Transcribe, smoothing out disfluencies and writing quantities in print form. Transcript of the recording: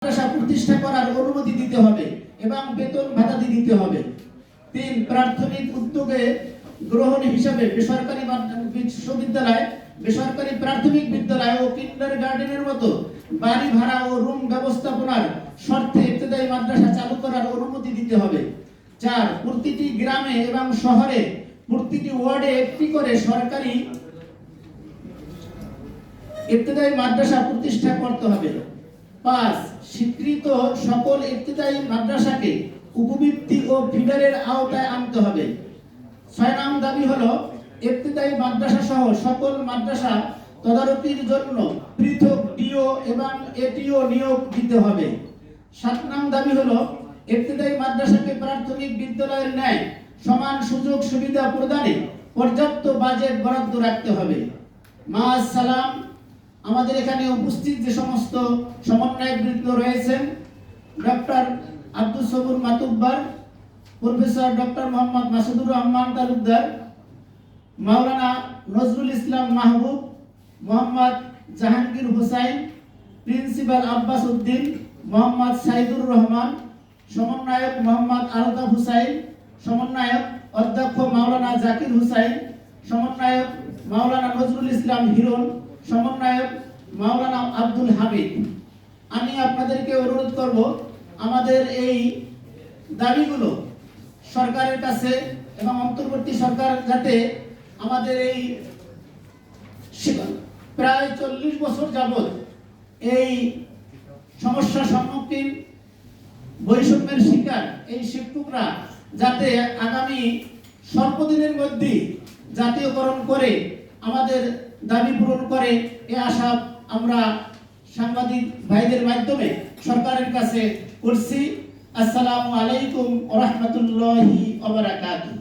মাদ্রাসা প্রতিষ্ঠা করার অনুমতি দিতে হবে এবং বেতন ভাতা দিতে হবে। ৩. প্রাথমিক উদ্যোগে গ্রহণ হিসাবে বেসরকারি বিশ্ববিদ্যালয়, বেসরকারি প্রাথমিক বিদ্যালয় ও কিন্ডারগার্টেনের মতো বাড়ি ভাড়া ও রুম ব্যবস্থাপনার শর্তে ইবতেদায়ী মাদ্রাসা চালু করার অনুমতি দিতে হবে। ৪. প্রতিটি গ্রামে এবং শহরে প্রতিটি ওয়ার্ডে একটি করে সরকারি ইবতেদায়ী মাদ্রাসা প্রতিষ্ঠা করতে হবে। ৫. স্বীকৃত সকল ইবতেদায়ী মাদ্রাসাকে উপবৃত্তি ও ফিডারের আওতায় আনতে হবে। ৬ নং দাবি হলো ইবতেদায়ী মাদ্রাসা সহ সকল মাদ্রাসা তদারকির জন্য পৃথক ডিও এবং এটিও নিয়োগ দিতে হবে। ৭ নং দাবি হলো ইবতেদায়ী মাদ্রাসাকে প্রাথমিক বিদ্যালয়ের ন্যায় সমান সুযোগ সুবিধা প্রদানে পর্যাপ্ত বাজেট বরাদ্দ রাখতে হবে। মাস সালাম। আমাদের এখানে উপস্থিত যে সমস্ত সমন্বয়কবৃন্দ রয়েছেন, ডক্টর আব্দুল সবুর মাতুব্বার, প্রফেসর ডক্টর মোহাম্মদ মাসুদুর রহমান তালুকদার, মাওলানা নজরুল ইসলাম মাহবুব, মোহাম্মদ জাহাঙ্গীর হোসাইন, প্রিন্সিপাল আব্বাস উদ্দিন, মোহাম্মদ সাইদুর রহমান, সমন্বয়ক মোহাম্মদ আলতাফ হুসাইন, সমন্বয়ক অধ্যক্ষ মাওলানা জাকির হুসাইন, সমন্বয়ক মাওলানা নজরুল ইসলাম হিরণ, সমন্বয়ক মাওলানা আব্দুল হামিদ। আমি আপনাদেরকে অনুরোধ করব আমাদের এই দাবিগুলো সরকারের কাছে এবং অন্তর্বর্তী সরকার যাতে আমাদের এই প্রায় 40 বছর যাবত এই সমস্যার সম্মুখীন বৈষম্যের শিকার এই শিক্ষকরা যাতে আগামী স্বল্পদিনের মধ্যে জাতীয়করণ করে আমাদের দাবি পূরণ করে এ আশা আমরা সাংবাদিক ভাইদের মাধ্যমে সরকারের কাছে করছি। আসসালামু আলাইকুম ওয়া রাহমাতুল্লাহি ওয়া বারাকাতুহু।